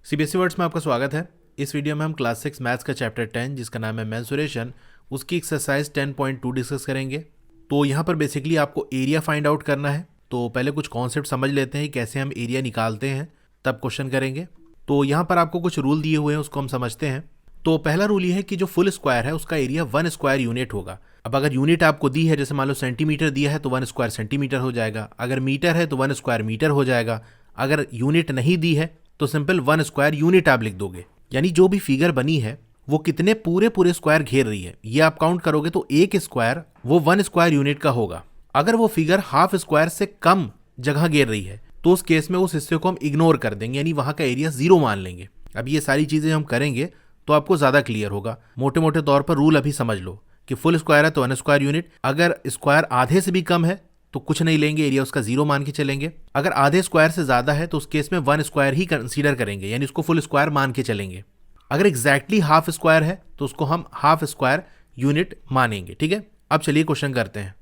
CBSE words में आपका स्वागत है। इस वीडियो में हम क्लास 6 मैथ्स का चैप्टर 10 जिसका नाम है मेंसुरेशन, उसकी एक्सरसाइज 10.2 डिस्कस करेंगे। तो यहाँ पर बेसिकली आपको एरिया फाइंड आउट करना है। तो पहले कुछ कॉन्सेप्ट समझ लेते हैं कैसे हम एरिया निकालते हैं, तब क्वेश्चन करेंगे। तो यहाँ पर आपको कुछ रूल दिए हुए हैं, उसको हम समझते हैं। तो पहला रूल ये है कि जो फुल स्क्वायर है उसका एरिया 1 स्क्वायर यूनिट होगा। अब अगर यूनिट आपको दी है, जैसे मान लो सेंटीमीटर दिया है तो 1 स्क्वायर सेंटीमीटर हो जाएगा। अगर मीटर है तो 1 स्क्वायर मीटर हो जाएगा। अगर यूनिट नहीं दी है तो सिंपल 1 स्क्वायर यूनिट आप लिख दोगे। यानी जो भी फिगर बनी है वो कितने पूरे पूरे स्क्वायर घेर रही है, ये आप काउंट करोगे तो एक स्क्वायर वो 1 स्क्वायर यूनिट का होगा। अगर वो फिगर हाफ स्क्वायर से कम जगह घेर रही है तो उस केस में उस हिस्से को हम इग्नोर कर देंगे, यानी वहां का एरिया 0 मान लेंगे। अब ये सारी चीजें हम करेंगे तो आपको ज्यादा क्लियर होगा। मोटे मोटे तौर पर रूल अभी समझ लो कि फुल स्क्वायर है तो 1 स्क्वायर यूनिट, अगर स्क्वायर आधे से भी कम है तो कुछ नहीं लेंगे, एरिया उसका 0 मान के चलेंगे। अगर आधे स्क्वायर से ज्यादा है तो उस केस में 1 स्क्वायर ही कंसीडर करेंगे, यानी उसको फुल स्क्वायर मान के चलेंगे। अगर एग्जैक्टली हाफ स्क्वायर है तो उसको हम हाफ स्क्वायर यूनिट मानेंगे। ठीक है, अब चलिए क्वेश्चन करते हैं।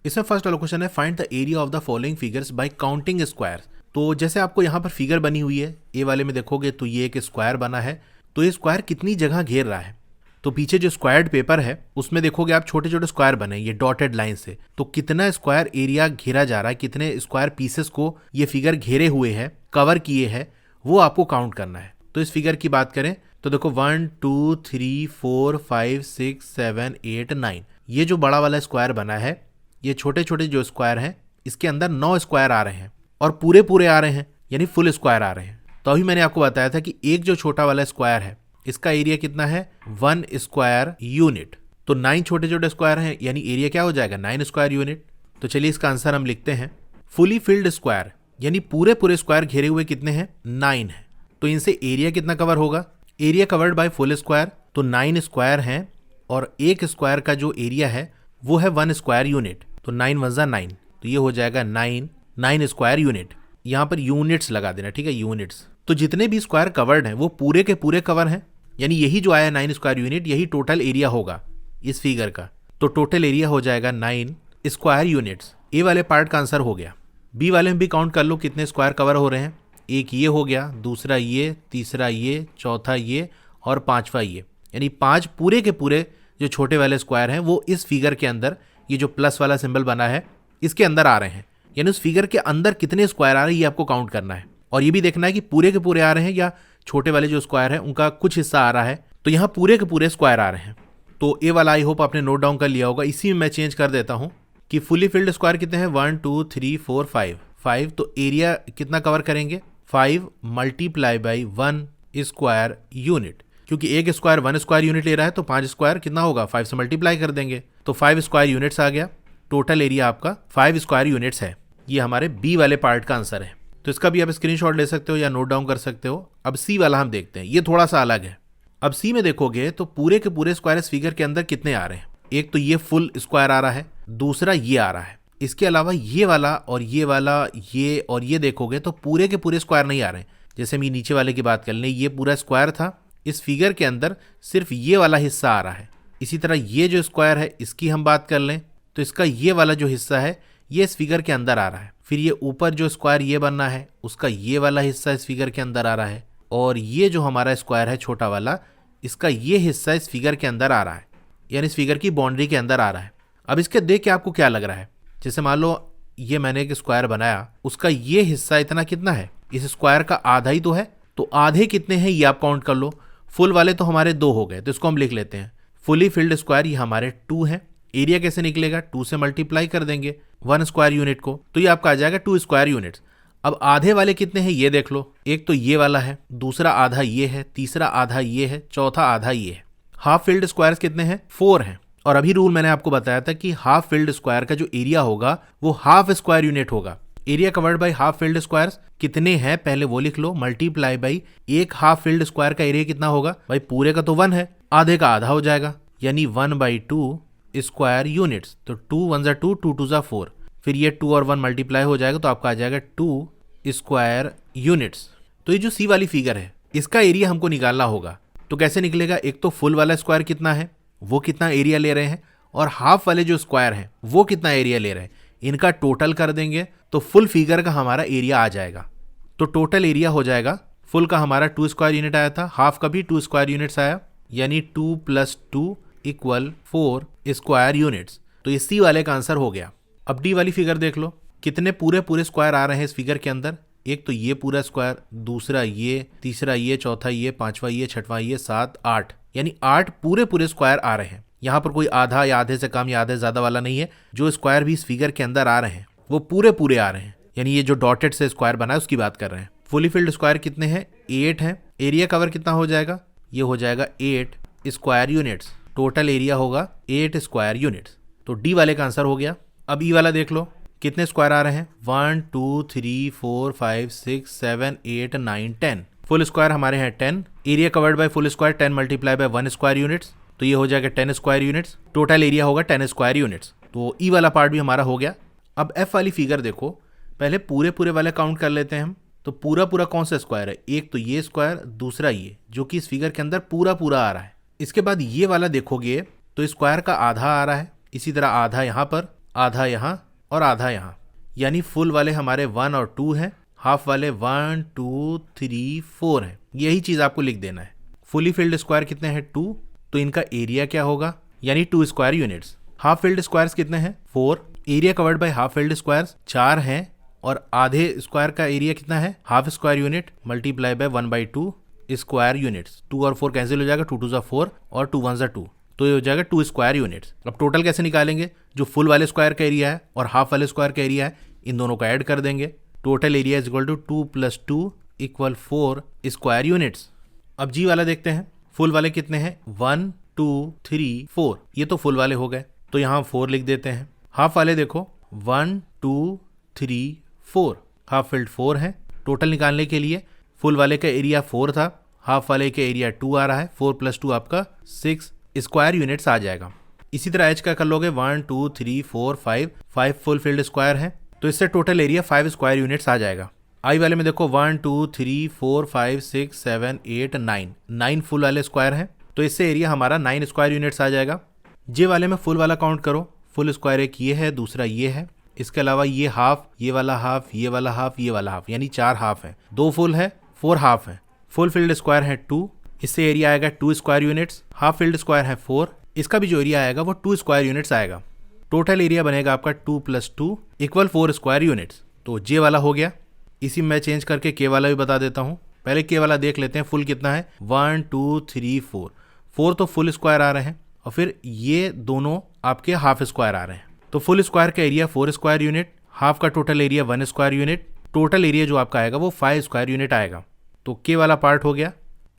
इसमें फर्स्ट वाला क्वेश्चन है, find the area of the following figures bye counting square. तो जैसे आपको यहाँ पर फिगर बनी हुई है, ए वाले में देखोगे तो ये एक स्क्वायर बना है। तो ये स्क्वायर कितनी जगह घेर रहा है, तो पीछे जो स्क्वायर्ड पेपर है उसमें देखोगे आप छोटे छोटे स्क्वायर बने ये डॉटेड लाइन से। तो कितना स्क्वायर एरिया घेरा जा रहा है, कितने स्क्वायर पीसेस को ये फिगर घेरे हुए है, कवर किए हैं, वो आपको काउंट करना है। तो इस फिगर की बात करें तो देखो 1 2 3 4 5 6 7 8 9, ये जो बड़ा वाला स्क्वायर बना है, ये छोटे छोटे जो स्क्वायर हैं इसके अंदर 9 स्क्वायर आ रहे हैं और पूरे पूरे आ रहे हैं, यानी फुल स्क्वायर आ रहे हैं। तो अभी मैंने आपको बताया था कि एक जो छोटा वाला स्क्वायर है इसका एरिया कितना है, 1 स्क्वायर यूनिट। तो 9 छोटे छोटे स्क्वायर हैं, यानी एरिया क्या हो जाएगा, 9 स्क्वायर यूनिट। तो चलिए इसका आंसर हम लिखते हैं। फुली फिल्ड स्क्वायर यानी पूरे पूरे स्क्वायर घेरे हुए कितने हैं, 9 है। तो इनसे एरिया कितना कवर होगा, area covered by full square. तो 9 स्क्वायर हैं और एक स्क्वायर का जो एरिया है वो है 1 स्क्वायर यूनिट। तो 9 × 9, तो ये हो जाएगा 9 स्क्वायर यूनिट। यहाँ पर यूनिट्स लगा देना, ठीक है, यूनिट्स। तो जितने भी स्क्वायर कवर्ड हैं वो पूरे के पूरे कवर हैं, यानी यही जो आया 9 स्क्वायर यूनिट, यही टोटल एरिया होगा इस फिगर का। तो टोटल एरिया हो जाएगा 9 स्क्वायर यूनिट्स। ए वाले पार्ट का आंसर हो गया। बी वाले में भी काउंट कर लो कितने स्क्वायर कवर हो रहे हैं। एक ये हो गया, दूसरा ये, तीसरा ये, चौथा ये और पांचवा ये, यानी 5 पूरे के पूरे जो छोटे वाले स्क्वायर हैं वो इस फिगर के अंदर, ये जो प्लस वाला सिंबल बना है इसके अंदर आ रहे हैं। यानी उस फिगर के अंदर कितने स्क्वायर आ रहे हैं ये आपको काउंट करना है। और ये भी देखना है कि पूरे के पूरे आ रहे हैं या छोटे वाले जो स्क्वायर है उनका कुछ हिस्सा आ रहा है। तो यहाँ पूरे के पूरे स्क्वायर आ रहे हैं। तो ए वाला आई होप आपने नोट डाउन कर लिया होगा। इसी में मैं चेंज कर देता हूँ कि फुली फिल्ड स्क्वायर कितने हैं, 1 2 3 4 5। तो एरिया कितना कवर करेंगे, 5 मल्टीप्लाई बाई 1 स्क्वायर यूनिट। क्योंकि एक स्क्वायर 1 स्क्वायर यूनिट ले रहा है तो 5 स्क्वायर कितना होगा, 5 से मल्टीप्लाई कर देंगे तो 5 स्क्वायर यूनिट्स आ गया। टोटल एरिया आपका 5 स्क्वायर यूनिट्स है। ये हमारे बी वाले पार्ट का आंसर है। तो इसका भी आप स्क्रीनशॉट ले सकते हो या नोट डाउन कर सकते हो। अब सी वाला हम देखते हैं, ये थोड़ा सा अलग है। अब सी में देखोगे तो पूरे के पूरे स्क्वायर इस फिगर के अंदर कितने आ रहे हैं। एक तो ये फुल स्क्वायर आ रहा है, दूसरा ये आ रहा है। इसके अलावा ये वाला और ये वाला, ये और ये देखोगे तो पूरे के पूरे स्क्वायर नहीं आ रहे हैं। जैसे हम ये नीचे वाले की बात कर लें, ये पूरा स्क्वायर था, इस फिगर के अंदर सिर्फ ये वाला हिस्सा आ रहा है। इसी तरह ये जो स्क्वायर है इसकी हम बात कर लें तो इसका ये वाला जो हिस्सा है ये इस फिगर के अंदर आ रहा है। फिर ये ऊपर जो स्क्वायर ये बनना है उसका ये वाला हिस्सा इस फिगर के अंदर आ रहा है। और ये जो हमारा स्क्वायर है छोटा वाला, इसका ये हिस्सा इस फिगर के अंदर आ रहा है, यानी इस फिगर की बाउंड्री के अंदर आ रहा है। अब इसके देख के आपको क्या लग रहा है, जैसे मान लो ये मैंने एक स्क्वायर बनाया, उसका ये हिस्सा इतना कितना है, इस स्क्वायर का आधा ही तो है। तो आधे कितने हैं ये आप काउंट कर लो। फुल वाले तो हमारे 2 हो गए, तो इसको हम लिख लेते हैं फुली फिल्ड स्क्वायर, ये हमारे 2 है। एरिया कैसे निकलेगा, 2 से मल्टीप्लाई कर देंगे 1 स्क्वायर यूनिट को, तो ये आपका आ जाएगा 2 स्क्वायर यूनिट्स। अब आधे वाले कितने हैं ये देख लो, एक तो ये वाला है, दूसरा आधा ये है, तीसरा आधा ये है, चौथा आधा ये है। हाफ फिल्ड स्क्वायर्स कितने हैं, 4 हैं। और अभी रूल मैंने आपको बताया था कि हाफ फिल्ड स्क्वायर का जो एरिया होगा वो हाफ स्क्वायर यूनिट होगा। Area covered by half filled squares कितने हैं पहले वो लिख लो, मल्टीप्लाई बाई एक हाफ फिल्ड स्क्वायर का एरिया कितना होगा, भाई पूरे का तो 1 है, आधे का आधा हो जाएगा, यानी 1/2 स्क्वायर यूनिट्स। तो 2 1 × 2, 2 2 × 4, फिर ये 2 और 1 मल्टीप्लाई हो जाएगा तो आपका आ जाएगा 2 स्क्वायर यूनिट्स। तो ये जो सी वाली फिगर है इसका एरिया हमको निकालना होगा। तो कैसे निकलेगा, एक तो फुल वाला स्क्वायर कितना है, वो कितना एरिया ले रहे हैं, और हाफ वाले जो स्क्वायर हैं वो कितना एरिया ले रहे हैं, इनका टोटल कर देंगे तो फुल फिगर का हमारा एरिया आ जाएगा। तो टोटल एरिया हो जाएगा फुल का हमारा 2 स्क्वायर यूनिट आया था, हाफ का भी 2 स्क्वायर यूनिट्स आया, यानी 2 + 2 = 4 स्क्वायर यूनिट्स। तो ये सी वाले का आंसर हो गया। अब डी वाली फिगर देख लो, कितने पूरे पूरे स्क्वायर आ रहे हैं इस फिगर के अंदर। एक तो ये पूरा स्क्वायर, दूसरा ये, तीसरा ये, चौथा ये, पांचवा ये, छठवां ये, 7, 8, यानी 8 पूरे पूरे स्क्वायर आ रहे हैं। यहाँ पर कोई आधा या आधे से कम या आधे ज्यादा वाला नहीं है। जो स्क्वायर भी इस फिगर के अंदर आ रहे हैं वो पूरे पूरे आ रहे हैं, यानी ये जो डॉटेड से स्क्वायर बना है उसकी बात कर रहे हैं। फुली फिल्ड स्क्वायर कितने हैं? 8 हैं। एरिया कवर कितना हो जाएगा? ये हो जाएगा 8 स्क्वायर यूनिट्स। टोटल एरिया होगा 8 स्क्वायर यूनिट्स। तो डी वाले का आंसर हो गया। अब ई वाला देख लो, कितने स्क्वायर आ रहे हैं? 1 2 3 4 5 6 7 8 9 10। फुल स्क्वायर हमारे हैं 10। Area covered by full square 10 × 1 square units, तो ये हो जाएगा 10 स्क्वायर यूनिट्स। टोटल एरिया होगा 10 स्क्वायर यूनिट्स। तो ई वाला पार्ट भी हमारा हो गया। अब एफ वाली फिगर देखो, पहले पूरे पूरे वाले काउंट कर लेते हैं हम। तो पूरा पूरा कौन सा स्क्वायर है? एक तो ये स्क्वायर, दूसरा ये, जो कि इस फिगर के अंदर पूरा पूरा आ रहा है। इसके बाद ये वाला देखोगे तो स्क्वायर का आधा आ रहा है, इसी तरह आधा यहाँ पर, आधा यहाँ और आधा यहाँ, यानी फुल वाले हमारे 1 और 2 हैं, हाफ वाले 1 2 3 4 हैं। यही चीज आपको लिख देना है। फुली फिल्ड स्क्वायर कितने हैं? 2, तो इनका एरिया क्या होगा? यानी 2 square units. Half filled squares कितने हैं? 4। Area covered by half filled squares 4 हैं, और आधे स्क्वायर का एरिया कितना है? Half square unit multiply by 1/2 square units. 2 और 4 कैंसिल हो जाएगा, 2 2 4 और 2 1 2, तो ये हो जाएगा 2 स्क्वायर यूनिट्स। अब टोटल कैसे निकालेंगे? जो फुल वाले स्क्वायर का एरिया है और हाफ वाले स्क्वायर का एरिया है, इन दोनों का ऐड कर देंगे। Total area is equal to 2 + 2 = 4 square units. अब जी वाला देखते हैं, फुल वाले कितने हैं? 1 2 3 4, ये तो फुल वाले हो गए, तो यहाँ 4 लिख देते हैं। हाफ वाले देखो, 1 2 3 4, हाफ फिल्ड 4 है। टोटल निकालने के लिए फुल वाले का एरिया 4 था, हाफ वाले का एरिया 2 आ रहा है, 4 + 2 आपका 6 स्क्वायर यूनिट्स आ जाएगा। इसी तरह एच का कर लोगे, 1 2 3 4 5 फुल फिल्ड स्क्वायर है, तो इससे टोटल एरिया 5 स्क्वायर यूनिट्स आ जाएगा। आई वाले में देखो 1 2 3 4 5 6 7 8 9 फुल वाले स्क्वायर हैं, तो इससे एरिया हमारा 9 स्क्वायर यूनिट्स आ जाएगा। जे वाले में फुल वाला काउंट करो, फुल स्क्वायर एक ये है, दूसरा ये है, इसके अलावा ये हाफ, ये वाला हाफ, ये वाला हाफ, ये वाला हाफ, यानी 4 हाफ है। 2 फुल है, 4 हाफ है। फुल फिल्ड स्क्वायर है 2, इससे एरिया आएगा 2 square units. Half filled square है 4, इसका भी जो एरिया आएगा वो 2 स्क्वायर यूनिट्स आएगा। टोटल एरिया बनेगा आपका 2 + 2 = 4 स्क्वायर यूनिट्स। तो जे वाला हो गया। इसी में मैं चेंज करके के वाला भी बता देता हूँ। पहले के वाला देख लेते हैं, फुल कितना है? 1 2 3 4, 4 तो फुल स्क्वायर आ रहे हैं, और फिर ये दोनों आपके हाफ स्क्वायर आ रहे हैं। तो फुल स्क्वायर का एरिया 4 स्क्वायर यूनिट, हाफ का total area 1 square unit, total area जो आपका आएगा वो 5 स्क्वायर यूनिट आएगा। तो के वाला पार्ट हो गया।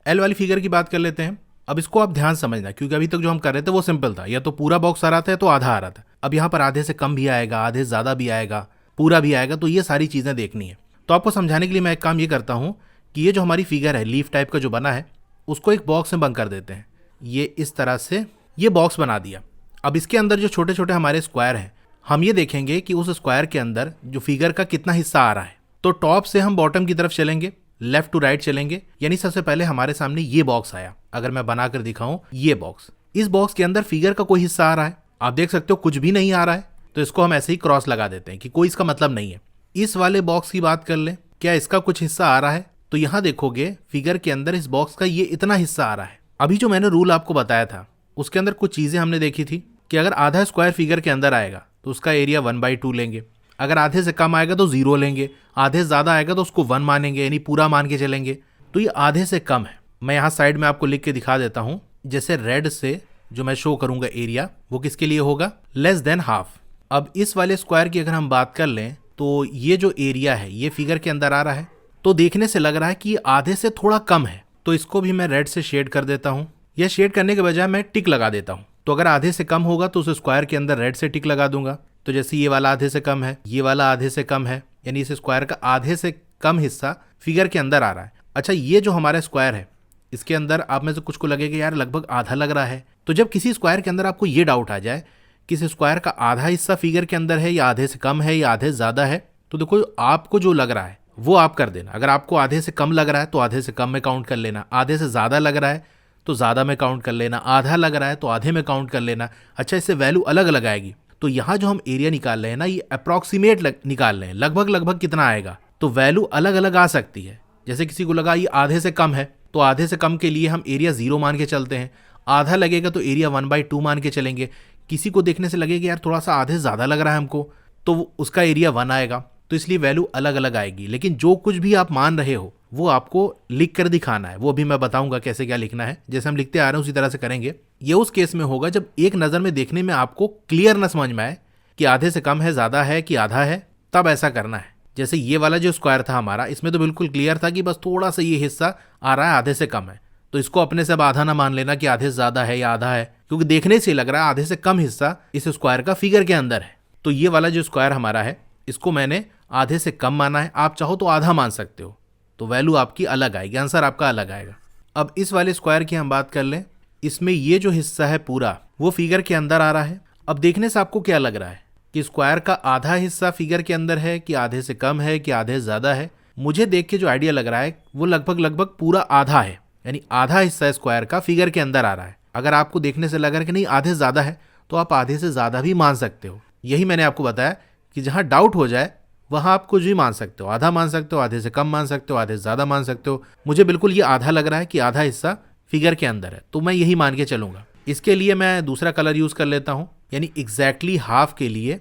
एल वाली फिगर की बात कर लेते हैं। अब इसको आप ध्यान समझना, क्योंकि अभी तक जो हम कर रहे थे वो सिंपल था, या तो पूरा बॉक्स आ रहा था तो आधा आ रहा था। अब यहाँ पर आधे से कम भी आएगा, आधे से ज्यादा भी आएगा, पूरा भी आएगा, तो ये सारी चीजें देखनी है। तो आपको समझाने के लिए मैं एक काम ये करता हूँ कि ये जो हमारी फिगर है लीफ टाइप का जो बना है, उसको एक बॉक्स में बंद कर देते हैं। ये इस तरह से ये बॉक्स बना दिया। अब इसके अंदर जो छोटे छोटे हमारे स्क्वायर हैं, हम ये देखेंगे कि उस स्क्वायर के अंदर जो फिगर का कितना हिस्सा आ रहा है। तो टॉप से हम बॉटम की तरफ चलेंगे, लेफ्ट टू राइट चलेंगे, यानी सबसे पहले हमारे सामने ये बॉक्स आया। अगर मैं बनाकर दिखाऊं, ये बॉक्स, इस बॉक्स के अंदर फिगर का कोई हिस्सा आ रहा है, आप देख सकते हो कुछ भी नहीं आ रहा है, तो इसको हम ऐसे ही क्रॉस लगा देते हैं कि कोई इसका मतलब नहीं है। इस वाले बॉक्स की बात कर ले, क्या इसका कुछ हिस्सा आ रहा है? तो यहाँ देखोगे फिगर के अंदर इस बॉक्स का ये इतना हिस्सा आ रहा है। अभी जो मैंने रूल आपको बताया था उसके अंदर कुछ चीजें हमने देखी थी कि अगर आधा स्क्वायर फिगर के अंदर आएगा तो उसका एरिया 1/2 लेंगे, अगर आधे से कम आएगा तो 0 लेंगे, आधे से ज्यादा आएगा तो उसको 1 मानेंगे, यानी पूरा मान के चलेंगे। तो ये आधे से कम है। मैं यहाँ साइड में आपको लिख के दिखा देता हूँ, जैसे रेड से जो मैं शो करूंगा एरिया, वो किसके लिए होगा? Less than half. अब इस वाले स्क्वायर की अगर हम बात कर लें तो ये जो एरिया है ये फिगर के अंदर आ रहा है, तो देखने से लग रहा है कि ये आधे से थोड़ा कम है, तो इसको भी मैं रेड से शेड कर देता हूँ। यह शेड करने के बजाय मैं टिक लगा देता हूँ। तो अगर आधे से कम होगा तो उस स्क्वायर के अंदर रेड से टिक लगा दूंगा। तो जैसे ये वाला आधे से कम है, ये वाला आधे से कम है, यानी इस स्क्वायर का आधे से कम हिस्सा फिगर के अंदर आ रहा है। अच्छा, ये जो हमारा स्क्वायर है इसके अंदर आप में से कुछ को लगेगा यार लगभग आधा लग रहा है। तो जब किसी स्क्वायर के अंदर आपको ये डाउट आ जाए कि इस स्क्वायर का आधा हिस्सा फिगर के अंदर है या आधे से कम है या आधे से ज्यादा है, तो देखो आपको जो लग रहा है वो आप कर देना। अगर आपको आधे से कम लग रहा है तो आधे से कम में काउंट कर लेना, आधे से ज्यादा लग रहा है तो ज्यादा में काउंट कर लेना, आधा लग रहा है तो आधे में काउंट कर लेना। अच्छा, इससे वैल्यू अलग अलग आएगी। तो यहाँ जो हम एरिया निकाल रहे हैं ना, ये अप्रॉक्सीमेट निकाल रहे हैं, लगभग लगभग कितना आएगा, तो वैल्यू अलग अलग आ सकती है। जैसे किसी को लगा ये आधे से कम है तो आधे से कम के लिए हम एरिया 0 मान के चलते हैं, आधा लगेगा तो एरिया 1/2 मान के चलेंगे। किसी को देखने से लगेगा यार थोड़ा सा आधे ज़्यादा लग रहा है हमको, तो उसका एरिया 1 आएगा। तो इसलिए वैल्यू अलग अलग आएगी। लेकिन जो कुछ भी आप मान रहे हो वो आपको लिख कर दिखाना है, वो भी मैं बताऊंगा कैसे क्या लिखना है। जैसे हम लिखते आ रहे हैं उसी तरह से करेंगे। ये उस केस में होगा जब एक नज़र में देखने में आपको क्लियर न समझ में आए कि आधे से कम है, ज़्यादा है कि आधा है, तब ऐसा करना है। जैसे ये वाला जो स्क्वायर था हमारा, इसमें तो बिल्कुल क्लियर था कि बस थोड़ा सा ये हिस्सा आ रहा है आधे से कम है, तो इसको अपने से अब आधा ना मान लेना कि आधे से ज़्यादा है या आधा है, क्योंकि देखने से लग रहा है आधे से कम हिस्सा इस स्क्वायर का फिगर के अंदर है। तो ये वाला जो स्क्वायर हमारा है इसको मैंने आधे से कम माना है। आप चाहो तो आधा मान सकते हो, तो वैल्यू आपकी अलग आएगी, आंसर आपका अलग आएगा। अब इस वाले स्क्वायर की हम बात कर लें। इसमें ये जो हिस्सा है पूरा वो फिगर के अंदर आ रहा है। अब देखने से आपको क्या लग रहा है कि स्क्वायर का आधा हिस्सा फिगर के अंदर है कि आधे से कम है कि आधे से ज़्यादा है। मुझे देख के जो आइडिया लग रहा है वो लगभग पूरा आधा है, यानी आधा हिस्सा स्क्वायर का फिगर के अंदर आ रहा है। अगर आपको देखने से लग रहा है कि नहीं आधे से ज़्यादा है तो आप आधे से ज़्यादा भी मान सकते हो। यही मैंने आपको बताया कि जहाँ डाउट हो जाए वहाँ आप कुछ भी मान सकते हो, आधा मान सकते हो, आधे से कम मान सकते हो, आधे से ज़्यादा मान सकते हो। मुझे बिल्कुल ये आधा लग रहा है कि आधा हिस्सा फिगर के अंदर है, तो मैं यही मान के चलूँगा। इसके लिए मैं दूसरा कलर यूज़ कर लेता हूँ, यानी एग्जैक्टली हाफ के लिए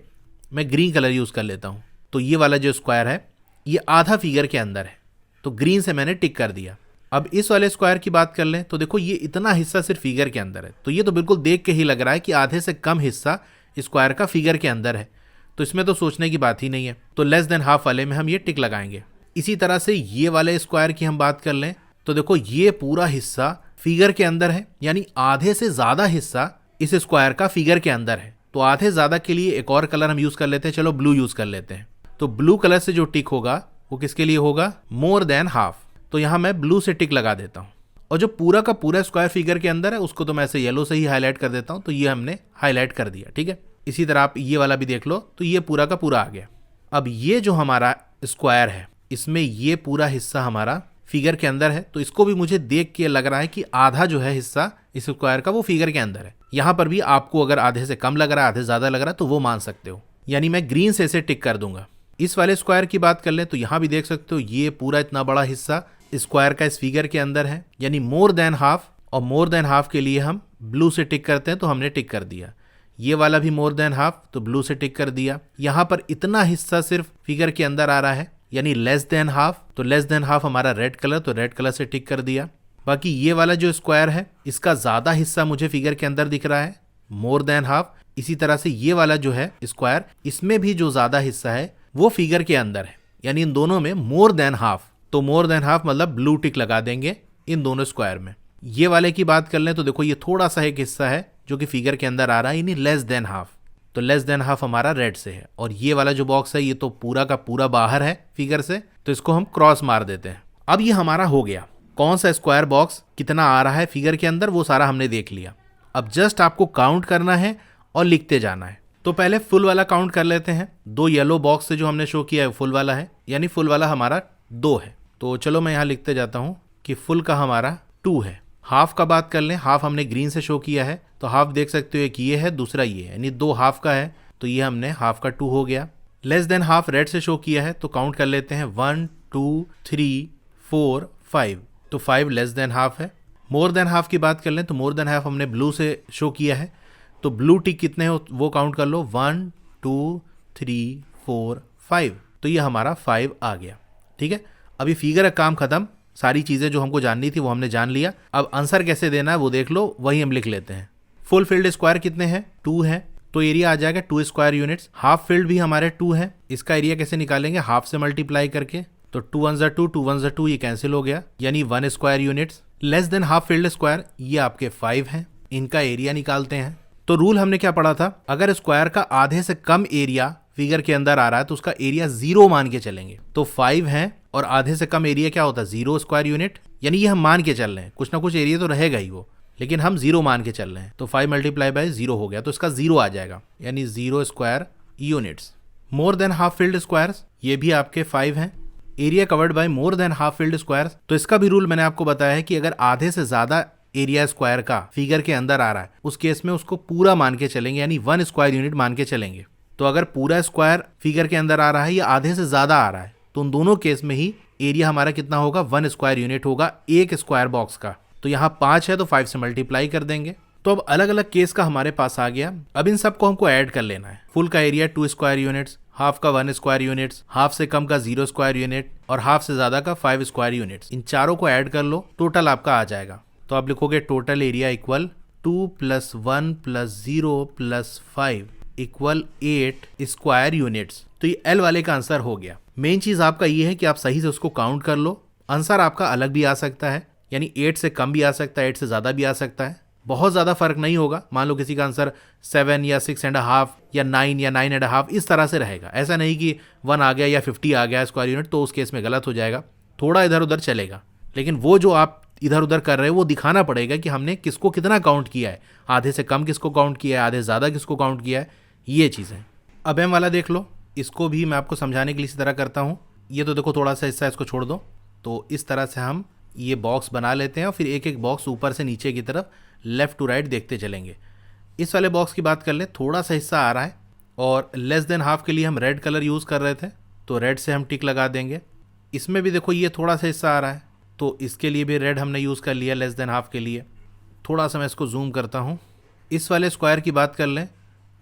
मैं ग्रीन कलर यूज़ कर लेता हूँ। तो ये वाला जो स्क्वायर है ये आधा फिगर के अंदर है, तो ग्रीन से मैंने टिक कर दिया। अब इस वाले स्क्वायर की बात कर लें तो देखो ये इतना हिस्सा सिर्फ फिगर के अंदर है, तो ये तो बिल्कुल देख के ही लग रहा है कि आधे से कम हिस्सा स्क्वायर का फिगर के अंदर है, तो इसमें तो सोचने की बात ही नहीं है। तो लेस देन हाफ वाले में हम ये टिक लगाएंगे। इसी तरह से ये वाले स्क्वायर की हम बात कर लें तो देखो ये पूरा हिस्सा फिगर के अंदर है, यानी आधे से ज़्यादा हिस्सा इस स्क्वायर का फिगर के अंदर है। तो आधे ज़्यादा के लिए एक और कलर हम यूज़ कर लेते हैं, चलो ब्लू यूज़ कर लेते हैं। तो ब्लू कलर से जो टिक होगा वो किसके लिए होगा, मोर देन हाफ। तो यहाँ मैं ब्लू से टिक लगा देता हूँ। और जो पूरा का पूरा स्क्वायर फिगर के अंदर है उसको तो मैं ऐसे येलो से ही हाईलाइट कर देता हूँ, तो ये हमने हाईलाइट कर दिया, ठीक है। इसी तरह आप ये वाला भी देख लो, तो ये पूरा का पूरा आ गया। अब ये जो हमारा स्क्वायर है इसमें ये पूरा हिस्सा हमारा फिगर के अंदर है, तो इसको भी मुझे देख के लग रहा है कि आधा जो है हिस्सा इस स्क्वायर का वो फिगर के अंदर है। यहाँ पर भी आपको अगर आधे से कम लग रहा है, आधे ज़्यादा लग रहा है, तो वो मान सकते हो, यानी मैं ग्रीन से इसे टिक कर दूंगा। इस वाले स्क्वायर की बात कर लें तो यहाँ भी देख सकते हो ये पूरा इतना बड़ा हिस्सा स्क्वायर का इस फिगर के अंदर है, यानी मोर देन हाफ। और मोर देन हाफ के लिए हम ब्लू से टिक करते हैं, तो हमने टिक कर दिया। ये वाला भी मोर देन हाफ, तो ब्लू से टिक कर दिया। यहाँ पर इतना हिस्सा सिर्फ फिगर के अंदर आ रहा है, यानी लेस देन हाफ, तो लेस देन हाफ हमारा रेड कलर, तो रेड कलर से टिक कर दिया। बाकी ये वाला जो स्क्वायर है इसका ज़्यादा हिस्सा मुझे फिगर के अंदर दिख रहा है, मोर देन हाफ। इसी तरह से ये वाला जो है स्क्वायर, इसमें भी जो ज़्यादा हिस्सा है वो फिगर के अंदर है, यानी इन दोनों में मोर देन हाफ। तो मोर देन हाफ मतलब ब्लू टिक लगा देंगे इन दोनों स्क्वायर में। ये वाले की बात कर लें तो देखो ये थोड़ा सा एक हिस्सा है जो कि फिगर के अंदर आ रहा है, यानी लेस देन हाफ, तो लेस देन हाफ हमारा रेड से है। और ये वाला जो बॉक्स है ये तो पूरा का पूरा बाहर है फिगर से, तो इसको हम क्रॉस मार देते हैं। अब ये हमारा हो गया, कौन सा स्क्वायर बॉक्स कितना आ रहा है फिगर के अंदर वो सारा हमने देख लिया। अब जस्ट आपको काउंट करना है और लिखते जाना है। तो पहले फुल वाला काउंट कर लेते हैं। 2 येलो बॉक्स से जो हमने शो किया है फुल वाला है, यानी फुल वाला हमारा 2 है। तो चलो मैं यहाँ लिखते जाता हूँ कि फुल का हमारा 2 है। हाफ का बात कर लें, हाफ हमने ग्रीन से शो किया है, तो हाफ देख सकते हो एक ये है, दूसरा ये है, यानी 2 हाफ का है, तो ये हमने हाफ का 2 हो गया। लेस देन हाफ रेड से शो किया है, तो काउंट कर लेते हैं 1 2 3 4 5, तो 5 लेस देन हाफ है। मोर देन हाफ की बात कर लें तो मोर देन हाफ हमने ब्लू से शो किया है, तो ब्लू टिक कितने हो वो काउंट कर लो, 1 2 3 4 5, तो ये हमारा 5 आ गया, ठीक है। अभी फिगर का काम खत्म, सारी चीज़ें जो हमको जाननी थी वो हमने जान लिया। अब आंसर कैसे देना है वो देख लो, वही हम लिख लेते हैं। फुल फील्ड स्क्वायर कितने हैं, 2 है, तो एरिया आ जाएगा 2 स्क्वायर यूनिट्स। हाफ फील्ड भी हमारे 2 है, इसका एरिया कैसे निकालेंगे, हाफ से मल्टीप्लाई करके, तो 2 1 2 2 1 2, ये कैंसिल हो गया, यानी 1 square units. Less than half field square ये आपके 5 हैं, इनका एरिया निकालते हैं। तो रूल हमने क्या पढ़ा था, अगर स्क्वायर का आधे से कम एरिया फिगर के अंदर आ रहा है तो उसका एरिया 0 मान के चलेंगे। तो 5 है और आधे से कम एरिया क्या होता है, 0 स्क्वायर यूनिट, यानी ये हम मान के चल रहे हैं, कुछ ना कुछ एरिया तो रहेगा ही वो, लेकिन हम 0 मान के चल रहे हैं। तो 5 मल्टीप्लाई बाय 0 हो गया, तो इसका 0 आ जाएगा, यानी 0 square units. More than half field squares ये भी आपके 5 हैं, area covered by more than half field squares. तो इसका भी रूल मैंने आपको बताया है कि अगर आधे से ज्यादा एरिया स्क्वायर का फिगर के अंदर आ रहा है उस केस में उसको पूरा मान के चलेंगे, यानी 1 स्क्वायर यूनिट मान के चलेंगे। तो अगर पूरा स्क्वायर फिगर के अंदर आ रहा है या आधे से ज्यादा आ रहा है तो उन दोनों केस में ही एरिया हमारा कितना होगा, 1 स्क्वायर यूनिट होगा एक स्क्वायर बॉक्स का। तो यहाँ 5 है तो 5 से मल्टीप्लाई कर देंगे। तो अब अलग अलग केस का हमारे पास आ गया। अब इन सबको हमको ऐड कर लेना है। फुल का एरिया 2 स्क्वायर यूनिट्स, हाफ का 1 स्क्वायर यूनिट्स, हाफ से कम का 0 स्क्वायर यूनिट और हाफ से ज्यादा का 5 स्क्वायर यूनिट्स। इन चारों को ऐड कर लो, टोटल आपका आ जाएगा। तो आप लिखोगे total area equal 2 + 1 + 0 + 5 equal 8 square units. तो ये एल वाले का आंसर हो गया। मेन चीज आपका ये है कि आप सही से उसको काउंट कर लो। आंसर आपका अलग भी आ सकता है, यानी 8 से कम भी आ सकता है, 8 से ज्यादा भी आ सकता है। बहुत ज्यादा फर्क नहीं होगा। मान लो किसी का आंसर 7 या 6.5 या 9 या 9.5 इस तरह से रहेगा। ऐसा नहीं कि 1 आ गया या 50 आ गया स्क्वायर यूनिट, तो उस केस में गलत हो जाएगा, थोड़ा इधर उधर चलेगा। लेकिन वो जो आप इधर उधर कर रहे हो वो दिखाना पड़ेगा कि हमने किसको कितना काउंट किया है, आधे से कम किसको काउंट किया है, आधे से ज़्यादा किसको काउंट किया है, ये चीज़ें। अब एम वाला देख लो, इसको भी मैं आपको समझाने के लिए इसी तरह करता हूँ। ये तो देखो थोड़ा सा हिस्सा इसको छोड़ दो। तो इस तरह से हम ये बॉक्स बना लेते हैं और फिर एक एक बॉक्स ऊपर से नीचे की तरफ लेफ़्ट टू राइट देखते चलेंगे। इस वाले बॉक्स की बात कर ले, थोड़ा सा हिस्सा आ रहा है और लेस देन हाफ के लिए हम रेड कलर यूज़ कर रहे थे, तो रेड से हम टिक लगा देंगे। इसमें भी देखो ये थोड़ा सा हिस्सा आ रहा है, तो इसके लिए भी रेड हमने यूज़ कर लिया लेस देन हाफ के लिए। थोड़ा सा मैं इसको जूम करता हूँ। इस वाले स्क्वायर की बात कर लें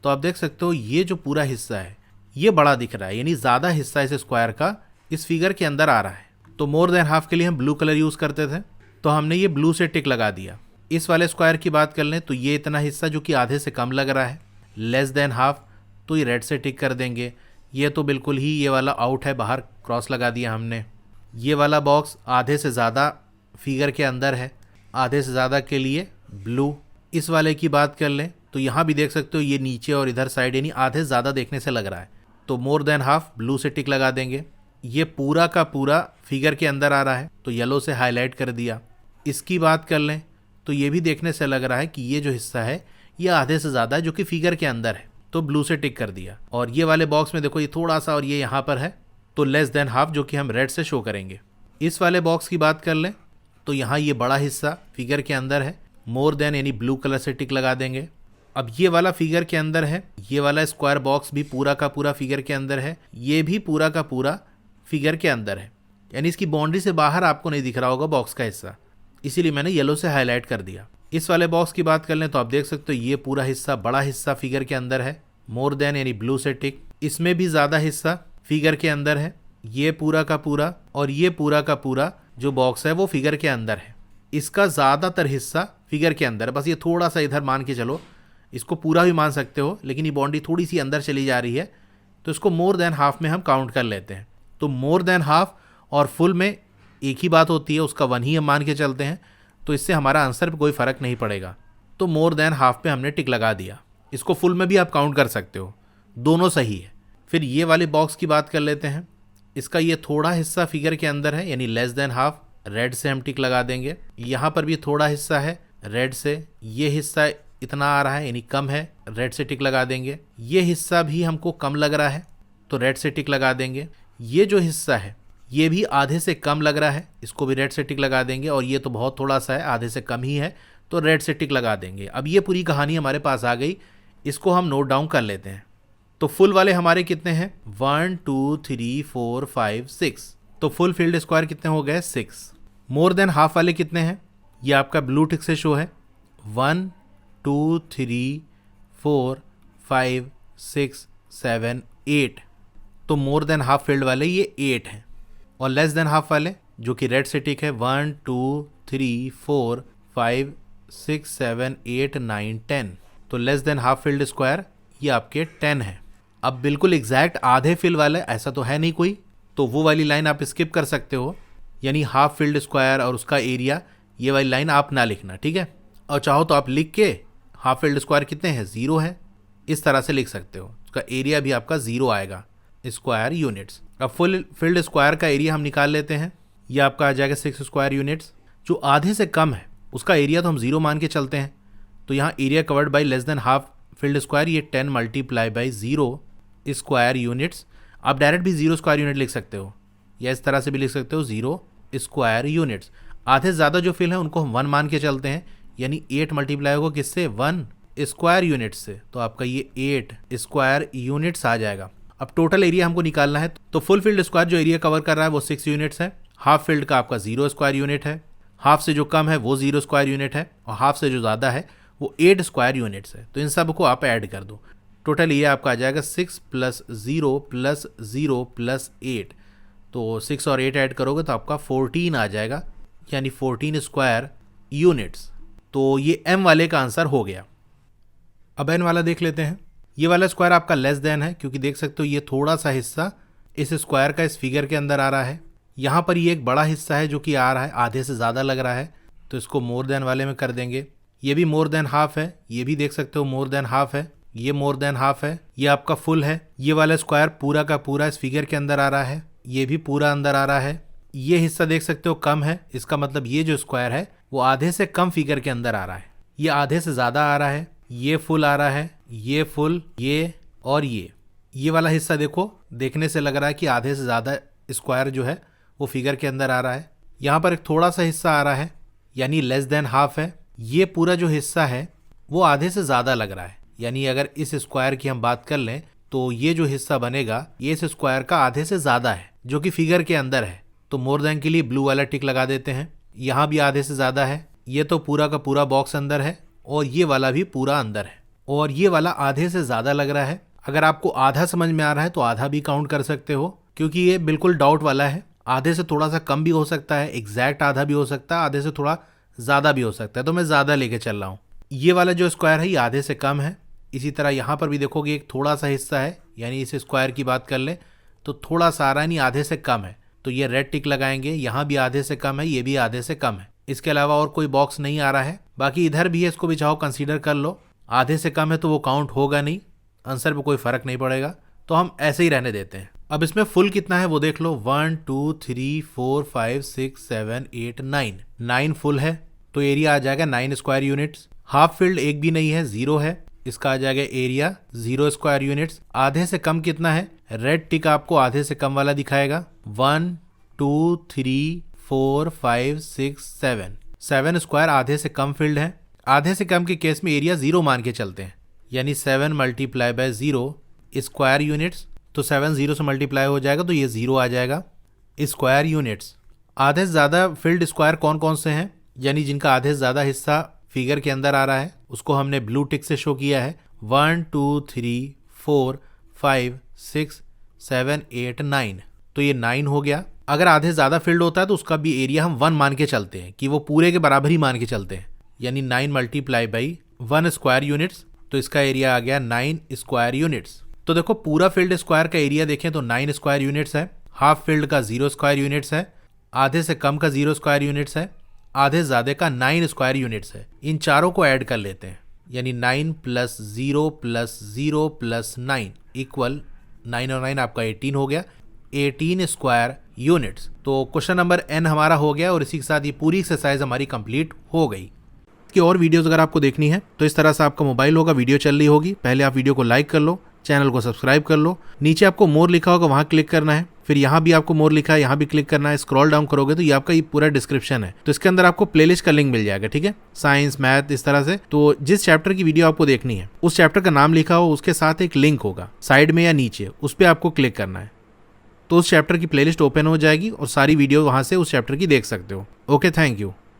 तो आप देख सकते हो ये जो पूरा हिस्सा है ये बड़ा दिख रहा है, यानी ज़्यादा हिस्सा इस स्क्वायर का इस फिगर के अंदर आ रहा है। तो मोर देन हाफ के लिए हम ब्लू कलर यूज़ करते थे, तो हमने ये ब्लू से टिक लगा दिया। इस वाले स्क्वायर की बात कर लें तो ये इतना हिस्सा जो कि आधे से कम लग रहा है, लेस देन हाफ, तो ये रेड से टिक कर देंगे। ये तो बिल्कुल ही ये वाला आउट है, बाहर क्रॉस लगा दिया हमने। ये वाला बॉक्स आधे से ज़्यादा फिगर के अंदर है, आधे से ज़्यादा के लिए ब्लू। इस वाले की बात कर लें तो यहाँ भी देख सकते हो ये नीचे और इधर साइड यानी आधे से ज़्यादा देखने से लग रहा है, तो मोर देन हाफ ब्लू से टिक लगा देंगे। ये पूरा का पूरा फिगर के अंदर आ रहा है, तो येलो से हाईलाइट कर दिया। इसकी बात कर लें तो ये भी देखने से लग रहा है कि ये जो हिस्सा है ये आधे से ज़्यादा है जो कि फिगर के अंदर है, तो ब्लू से टिक कर दिया। और ये वाले बॉक्स में देखो ये थोड़ा सा और ये यहाँ पर है, तो लेस देन हाफ जो कि हम रेड से शो करेंगे। इस वाले बॉक्स की बात कर लें तो यहाँ ये बड़ा हिस्सा फिगर के अंदर है, मोर देन यानी ब्लू कलर से टिक लगा देंगे। अब ये वाला फिगर के अंदर है, ये वाला स्क्वायर बॉक्स भी पूरा का पूरा फिगर के अंदर है, ये भी पूरा का पूरा फिगर के अंदर है, यानी इसकी बाउंड्री से बाहर आपको नहीं दिख रहा होगा बॉक्स का हिस्सा, इसीलिए मैंने येलो से हाईलाइट कर दिया। इस वाले बॉक्स की बात कर लें तो आप देख सकते हो ये पूरा हिस्सा बड़ा हिस्सा फिगर के अंदर है, मोर देन यानी ब्लू से टिक। इसमें भी ज़्यादा हिस्सा फिगर के अंदर है, ये पूरा का पूरा और ये पूरा का पूरा जो बॉक्स है वो फिगर के अंदर है। इसका ज़्यादातर हिस्सा फिगर के अंदर है, बस ये थोड़ा सा इधर मान के चलो, इसको पूरा भी मान सकते हो, लेकिन ये बाउंड्री थोड़ी सी अंदर चली जा रही है, तो इसको मोर देन हाफ में हम काउंट कर लेते हैं। तो मोर देन हाफ और फुल में एक ही बात होती है, उसका 1 ही हम मान के चलते हैं, तो इससे हमारा आंसर पे कोई फ़र्क नहीं पड़ेगा। तो मोर देन हाफ पे हमने टिक लगा दिया। इसको फुल में भी आप काउंट कर सकते हो, दोनों सही है। फिर ये वाले बॉक्स की बात कर लेते हैं। इसका ये थोड़ा हिस्सा फिगर के अंदर है, यानी लेस देन हाफ, रेड से हम टिक लगा देंगे। यहाँ पर भी थोड़ा हिस्सा है, रेड से। ये हिस्सा इतना आ रहा है यानी कम है, रेड से टिक लगा देंगे। ये हिस्सा भी हमको कम लग रहा है, तो रेड से टिक लगा देंगे। ये जो हिस्सा है ये भी आधे से कम लग रहा है, इसको भी रेड से टिक लगा देंगे। और ये तो बहुत थोड़ा सा है, आधे से कम ही है, तो रेड से टिक लगा देंगे। अब ये पूरी कहानी हमारे पास आ गई, इसको हम नोट डाउन कर लेते हैं। तो फुल वाले हमारे कितने हैं, 1 2 3 4 5 6, तो फुल फील्ड स्क्वायर कितने हो गए, 6। मोर देन हाफ वाले कितने हैं, ये आपका ब्लू टिक से शो है, 1 2 3 4 5 6 7 8, तो मोर देन हाफ फील्ड वाले ये 8 हैं। और लेस देन हाफ वाले जो कि रेड से टिक है, 1 2 3 4 5 6 7 8 9 10, तो less than half field square ये आपके 10 है। अब बिल्कुल एग्जैक्ट आधे फिल वाले ऐसा तो है नहीं कोई, तो वो वाली लाइन आप स्किप कर सकते हो, यानी हाफ फील्ड स्क्वायर और उसका एरिया, ये वाली लाइन आप ना लिखना, ठीक है। और चाहो तो आप लिख के हाफ फील्ड स्क्वायर कितने हैं, 0 है, इस तरह से लिख सकते हो। उसका एरिया भी आपका 0 आएगा, स्क्वायर यूनिट्स। अब फुल फील्ड स्क्वायर का एरिया हम निकाल लेते हैं, ये आपका आ जाएगा 6 स्क्वायर यूनिट्स। जो आधे से कम है उसका एरिया तो हम 0 मान के चलते हैं, तो यहाँ area covered by less than half field square, ये 10 मल्टीप्लाई बाई 0 स्क्वायर यूनिट्स। आप डायरेक्ट भी 0 स्क्वायर यूनिट लिख सकते हो, या इस तरह से भी लिख सकते हो, 0 स्क्वायर यूनिट्स। आधे से ज़्यादा जो फिल है उनको हम 1 मान के चलते हैं, यानी 8 मल्टीप्लाई होगा किससे, 1 स्क्वायर यूनिट से, तो आपका ये 8 स्क्वायर यूनिट्स आ जाएगा। अब टोटल एरिया हमको निकालना है, तो फुल फील्ड स्क्वायर जो एरिया कवर कर रहा है वो 6 यूनिट्स है। हाफ फील्ड का आपका 0 स्क्वायर यूनिट है, हाफ से जो कम है वो 0 स्क्वायर यूनिट है और हाफ से जो ज़्यादा है वो 8 स्क्वायर यूनिट्स है। तो इन सब को आप ऐड कर दो, टोटल ये आपका आ जाएगा 6 + 0 + 0 + 8। तो 6 और 8 ऐड करोगे तो आपका 14 आ जाएगा, यानी 14 स्क्वायर यूनिट्स। तो ये m वाले का आंसर हो गया। अब n वाला देख लेते हैं। ये वाला स्क्वायर आपका लेस देन है, क्योंकि देख सकते हो ये थोड़ा सा हिस्सा इस स्क्वायर का इस फिगर के अंदर आ रहा है। यहाँ पर ये एक बड़ा हिस्सा है जो कि आ रहा है, आधे से ज़्यादा लग रहा है, तो इसको मोर देन वाले में कर देंगे। ये भी मोर देन हाफ है, ये भी देख सकते हो मोर देन हाफ है, ये मोर देन हाफ है, ये आपका फुल है। ये वाला स्क्वायर पूरा का पूरा इस फिगर के अंदर आ रहा है, ये भी पूरा अंदर आ रहा है। ये हिस्सा देख सकते हो कम है, इसका मतलब ये जो स्क्वायर है वो आधे से कम फिगर के अंदर आ रहा है। ये आधे से ज़्यादा आ रहा है, ये फुल आ रहा है, ये फुल, ये और ये वाला हिस्सा देखो, देखने से लग रहा है कि आधे से ज़्यादा स्क्वायर जो है वो फिगर के अंदर आ रहा है। यहाँ पर एक थोड़ा सा हिस्सा आ रहा है, यानी लेस देन हाफ है। ये पूरा जो हिस्सा है वो आधे से ज़्यादा लग रहा है, यानी अगर इस स्क्वायर की हम बात कर लें तो ये जो हिस्सा बनेगा ये इस स्क्वायर का आधे से ज़्यादा है, जो कि फिगर के अंदर है। तो मोर देन के लिए ब्लू वाला टिक लगा देते हैं। यहाँ भी आधे से ज़्यादा है, ये तो पूरा का पूरा बॉक्स अंदर है और ये वाला भी पूरा अंदर है, और ये वाला आधे से ज़्यादा लग रहा है। अगर आपको आधा समझ में आ रहा है तो आधा भी काउंट कर सकते हो, क्योंकि ये बिल्कुल डाउट वाला है। आधे से थोड़ा सा कम भी हो सकता है, एग्जैक्ट आधा भी हो सकता है, आधे से थोड़ा ज़्यादा भी हो सकता है, तो मैं ज़्यादा लेके चल रहा हूँ। ये वाला जो स्क्वायर है ये आधे से कम है। इसी तरह यहाँ पर भी देखोगे एक थोड़ा सा हिस्सा है, यानी इस स्क्वायर की बात कर लें तो थोड़ा सा आ रहा है, नहीं आधे से कम है, तो ये रेड टिक लगाएंगे। यहाँ भी आधे से कम है, ये भी आधे से कम है। इसके अलावा और कोई बॉक्स नहीं आ रहा है। बाकी इधर भी है, इसको भी चाहो कंसीडर कर लो। आधे से कम है तो वो काउंट होगा नहीं, आंसर पे कोई फर्क नहीं पड़ेगा, तो हम ऐसे ही रहने देते हैं। अब इसमें फुल कितना है वो देख लो, 1 2 3 4 5 6 7 8 9, 9 फुल है, तो एरिया आ जाएगा 9 स्क्वायर यूनिट्स। हाफ फील्ड एक भी नहीं है, 0 है, इसका आ जाएगा एरिया 0 स्क्वायर यूनिट्स। आधे से कम कितना है, रेड टिक आपको आधे से कम वाला दिखाएगा। 1 2 3 4 5 6 7, 7 स्क्वायर आधे से कम फील्ड है। आधे से कम के केस में एरिया 0 मान के चलते हैं, यानी 7 × 0 स्क्वायर यूनिट्स, तो 7 0 से मल्टीप्लाई हो जाएगा तो ये 0 आ जाएगा स्क्वायर यूनिट्स। आधे से ज़्यादा फील्ड स्क्वायर कौन कौन से हैं, यानी जिनका आधे से ज़्यादा हिस्सा फिगर के अंदर आ रहा है, उसको हमने ब्लू टिक से शो किया है। 1 2 3 4 5 6 7 8 9, तो ये 9 हो गया। अगर आधे ज़्यादा फील्ड होता है तो उसका भी एरिया हम 1 मान के चलते हैं, कि वो पूरे के बराबर ही मान के चलते हैं, यानी 9 × 1 स्क्वायर यूनिट्स, तो इसका एरिया आ गया 9 स्क्वायर यूनिट्स। तो देखो पूरा फील्ड स्क्वायर का एरिया देखें तो 9 स्क्वायर यूनिट्स है, हाफ फील्ड का 0 स्क्वायर यूनिट्स है, आधे से कम का 0 स्क्वायर यूनिट्स है, आधे ज़्यादा का 9 स्क्वायर यूनिट्स है। इन चारों को ऐड कर लेते हैं, यानी 9 + 0 + 0 + 9 इक्वल 9 और 9 आपका 18 हो गया, 18 स्क्वायर यूनिट्स। तो क्वेश्चन नंबर n हमारा हो गया, और इसी के साथ ये पूरी एक्सरसाइज हमारी कंप्लीट हो गई। कि और वीडियोस अगर आपको देखनी है तो इस तरह से आपका मोबाइल होगा, वीडियो चल रही होगी, पहले आप वीडियो को लाइक कर लो, चैनल को सब्सक्राइब कर लो, नीचे आपको मोर लिखा होगा वहाँ क्लिक करना है, फिर यहाँ भी आपको मोर लिखा है यहाँ भी क्लिक करना है। स्क्रॉल डाउन करोगे तो ये आपका ये पूरा डिस्क्रिप्शन है, तो इसके अंदर आपको प्लेलिस्ट का लिंक मिल जाएगा, ठीक है, साइंस मैथ इस तरह से। तो जिस चैप्टर की वीडियो आपको देखनी है उस चैप्टर का नाम लिखा हो, उसके साथ एक लिंक होगा साइड में या नीचे, उस पर आपको क्लिक करना है, तो उस चैप्टर की प्लेलिस्ट ओपन हो जाएगी और सारी वीडियो वहाँ से उस चैप्टर की देख सकते हो। Okay, thank you.